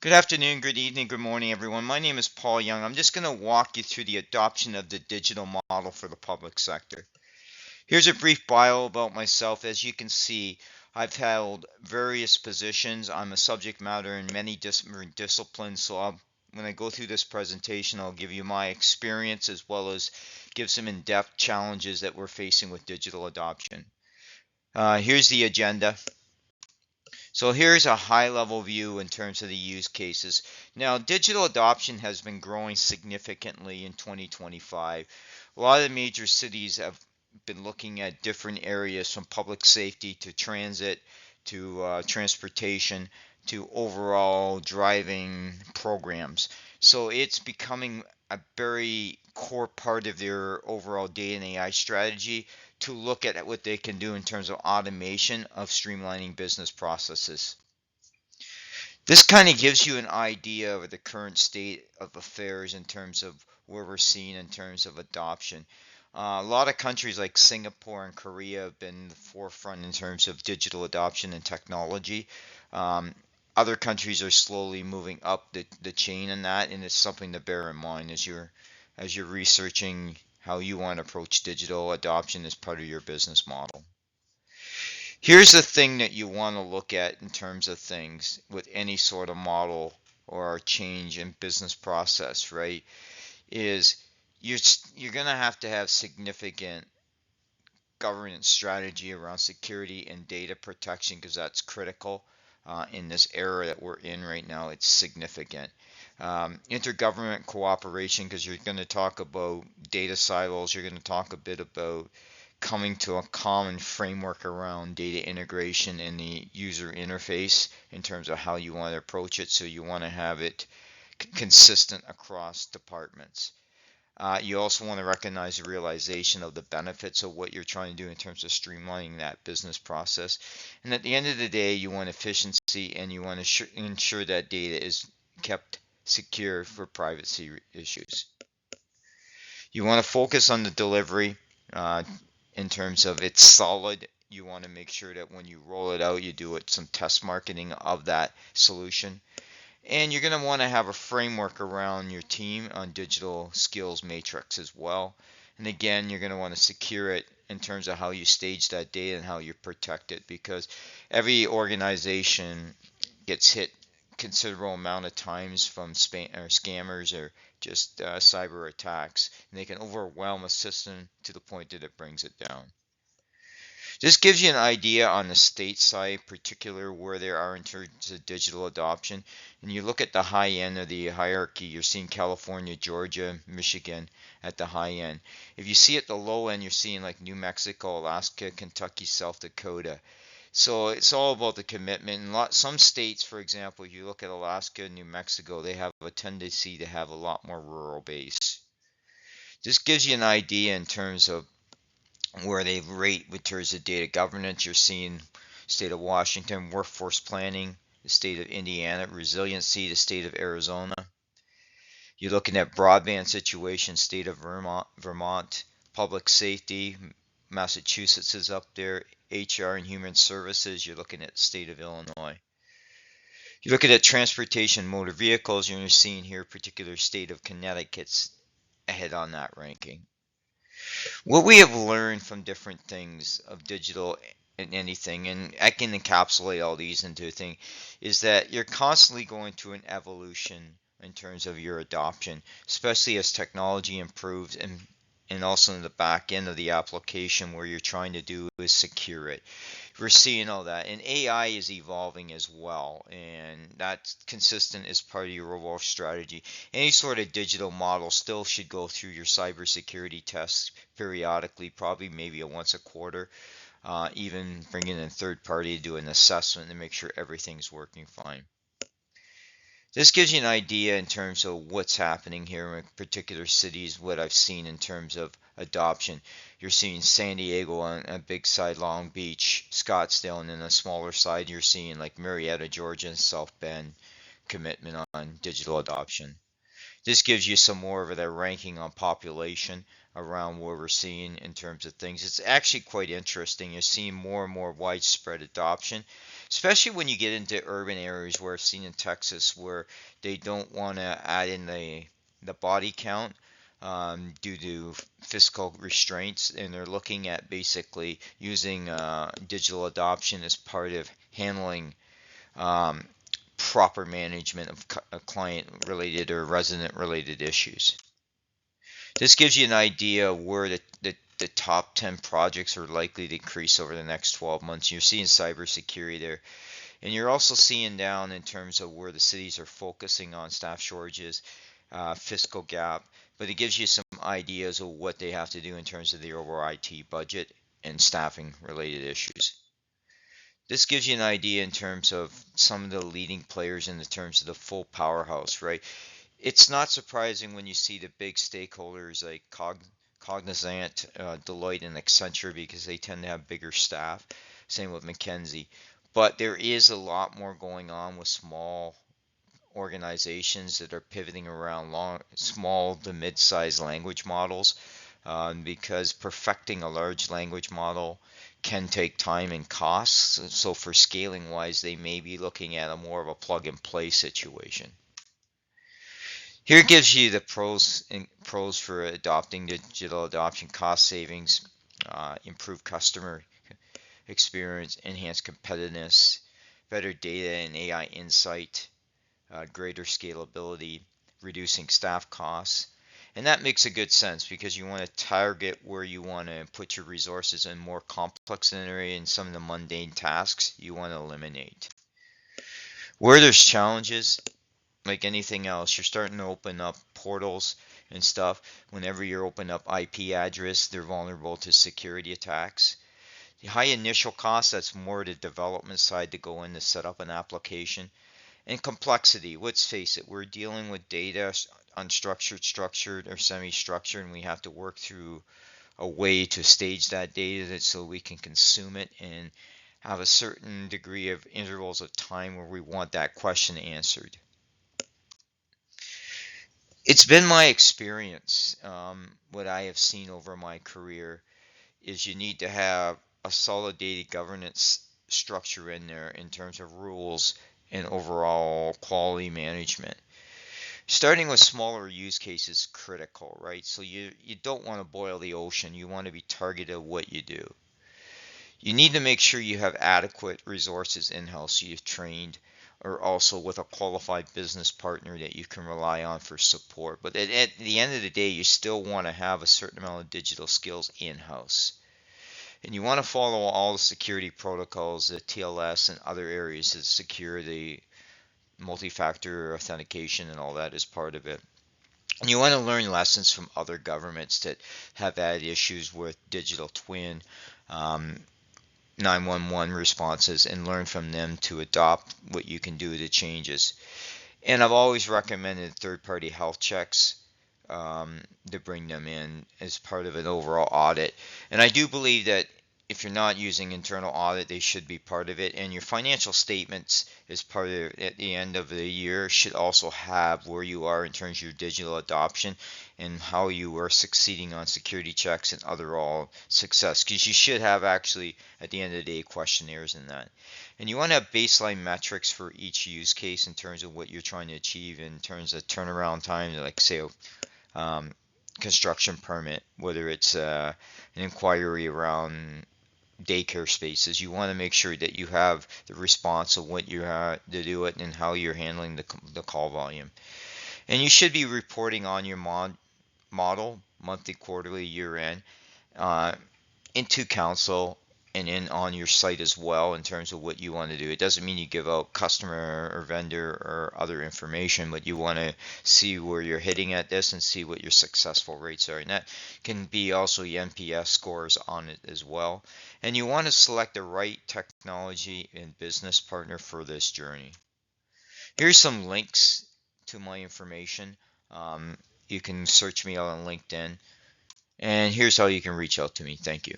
Good afternoon, good evening, good morning, everyone. My name is Paul Young. I'm just going to walk you through the adoption of the digital model for the public sector. Here's a brief bio about myself. As you can see, I've held various positions. I'm a subject matter in many different disciplines. When I go through this presentation, I'll give you my experience as well as give some in-depth challenges that we're facing with digital adoption. Here's the agenda. So here's a high level view in terms of the use cases. Now, digital adoption has been growing significantly in 2025. A lot of the major cities have been looking at different areas from public safety to transit to transportation to overall driving programs. So it's becoming a very core part of their overall data and AI strategy to look at what they can do in terms of automation of streamlining business processes. This kind of gives you an idea of the current state of affairs in terms of where we're seeing in terms of adoption. A lot of countries like Singapore and Korea have been in the forefront in terms of digital adoption and technology. Um, Other countries are slowly moving up the chain in that, and it's something to bear in mind as you're researching how you want to approach digital adoption as part of your business model. Here's the thing that you want to look at in terms of things with any sort of model or change in business process, right? Is you're you're going to have significant governance strategy around security and data protection because that's critical in this era that we're in right now. It's significant. Intergovernment cooperation because you're going to talk about data silos. You're going to talk a bit about coming to a common framework around data integration in the user interface in terms of how you want to approach it. So you want to have it consistent across departments. You also want to recognize the realization of the benefits of what you're trying to do in terms of streamlining that business process. And at the end of the day, you want efficiency and you want to ensure that data is kept secure for privacy issues. You want to focus on the delivery uh, in terms of it's solid. You want to make sure that when you roll it out, you do it some test marketing of that solution. And you're going to want to have a framework around your team on digital skills matrix as well. And again, you're going to want to secure it in terms of how you stage that data and how you protect it because every organization gets hit considerable amount of times from scammers or just cyber attacks, and they can overwhelm a system to the point that it brings it down. This gives you an idea on the state side, particular where they are in terms of digital adoption. And you look at the high end of the hierarchy, you're seeing California, Georgia, Michigan at the high end. If you see at the low end, you're seeing like New Mexico, Alaska, Kentucky, South Dakota. So it's all about the commitment. And some states, for example, if you look at Alaska and New Mexico, they have a tendency to have a lot more rural base. This gives you an idea in terms of where they rate with terms of data governance. You're seeing state of Washington, workforce planning, the state of Indiana, resiliency, the state of Arizona. You're looking at broadband situation, state of Vermont, public safety, Massachusetts is up there, HR and human services, you're looking at the state of Illinois. You're looking at transportation, motor vehicles, you're seeing here particular state of Connecticut's ahead on that ranking. What we have learned from different things of digital and anything, and I can encapsulate all these into a thing, is that you're constantly going through an evolution in terms of your adoption, especially as technology improves and also in the back end of the application where you're trying to do is secure it. We're seeing all that, and AI is evolving as well, and that's consistent as part of your overall strategy. Any sort of digital model still should go through your cybersecurity tests periodically, probably maybe once a quarter, even bringing in third party to do an assessment to make sure everything's working fine. This gives you an idea in terms of what's happening here in particular cities, what I've seen in terms of adoption. You're seeing San Diego on a big side, Long Beach, Scottsdale, and then a smaller side, you're seeing like Marietta, Georgia, and South Bend commitment on digital adoption. This gives you some more of a ranking on population around where we're seeing in terms of things. It's actually quite interesting. You're seeing more and more widespread adoption. especially when you get into urban areas where I've seen in Texas where they don't want to add in the body count due to fiscal restraints, and they're looking at basically using digital adoption as part of handling um, proper management of client-related or resident-related issues. This gives you an idea of where the top 10 projects are likely to increase over the next 12 months. You're seeing cybersecurity there. And you're also seeing down in terms of where the cities are focusing on staff shortages, fiscal gap, but it gives you some ideas of what they have to do in terms of the overall IT budget and staffing related issues. This gives you an idea in terms of some of the leading players in the terms of the full powerhouse, right? It's not surprising when you see the big stakeholders like Cognizant, Deloitte, and Accenture because they tend to have bigger staff. Same with McKinsey. But there is a lot more going on with small organizations that are pivoting around small to mid-sized language models because perfecting a large language model can take time and costs. So for scaling wise, they may be looking at a more of a plug and play situation. Here it gives you the pros for adopting digital adoption: cost savings, improved customer experience, enhanced competitiveness, better data and AI insight, greater scalability, reducing staff costs. And that makes a good sense because you want to target where you want to put your resources in more complex area, and some of the mundane tasks you want to eliminate. Where there's challenges, like anything else, you're starting to open up portals and stuff. Whenever you open up IP address, they're vulnerable to security attacks. The high initial cost, that's more the development side to go in to set up an application. And complexity, let's face it, we're dealing with data, unstructured, structured, or semi-structured, and we have to work through a way to stage that data so we can consume it and have a certain degree of intervals of time where we want that question answered. It's been my experience, what I have seen over my career is you need to have a solid data governance structure in there in terms of rules and overall quality management. Starting with smaller use cases is critical, right? So you don't want to boil the ocean. You want to be targeted at what you do. You need to make sure you have adequate resources in-house, so you've trained, or also with a qualified business partner that you can rely on for support. But at the end of the day, you still want to have a certain amount of digital skills in-house. And you want to follow all the security protocols, the TLS and other areas to secure the multi-factor authentication and all that is part of it. And you want to learn lessons from other governments that have had issues with digital twin, 911 responses, and learn from them to adopt what you can do to changes. And I've always recommended third-party health checks to bring them in as part of an overall audit. And I do believe that if you're not using internal audit, they should be part of it. And your financial statements as part of at the end of the year should also have where you are in terms of your digital adoption and how you are succeeding on security checks and other all success. Because you should have actually at the end of the day questionnaires in that. And you want to have baseline metrics for each use case in terms of what you're trying to achieve in terms of turnaround time, like say construction permit, whether it's an inquiry around daycare spaces. You want to make sure that you have the response of what you have to do it and how you're handling the call volume. And you should be reporting on your model monthly, quarterly, year end into council and in on your site as well in terms of what you want to do. It doesn't mean you give out customer or vendor or other information, but you want to see where you're hitting at this and see what your successful rates are. And that can be also your NPS scores on it as well. And you want to select the right technology and business partner for this journey. Here's some links to my information. You can search me out on LinkedIn. And here's how you can reach out to me. Thank you.